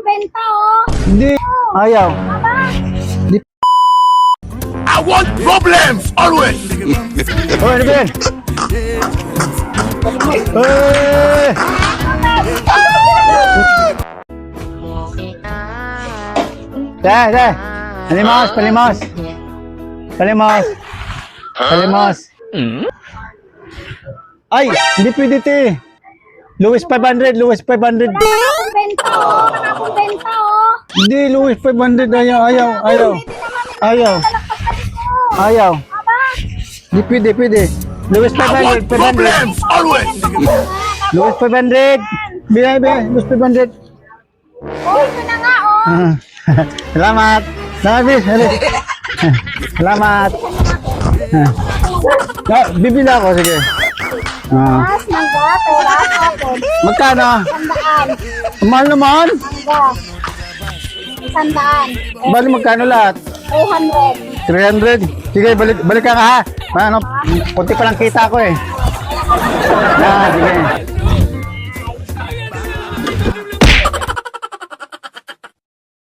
benta, oh. Hindi. Ayaw. Aba, I want problems always. Oh, ano ba yan? Eh! Deh. Palimos, palimos. Palimos. Palimos. Ay, hindi pwede te. Luis 500, Luis 500. wala akong benta, oh. Wala akong benta, oh. Hindi, Luis 500. Ayaw. Ayaw. Talagpagkalit mo. Ayaw. Aba, Hindi pwede. Luis I want 500, 500. problems always. Luis 500. Bigay. Luis 500. oh, ito na nga, oh. Ah. Salamat. Salamat, bis. Salamat. Bibili ako, sige. Mas, mangga, pera, apple. Magkano? 100. Mahal naman. Mangga. 100. Bali, magkano lahat? 300. 300. Sige, balik ka ha. Ano, punti pa lang kita ko eh. Sige.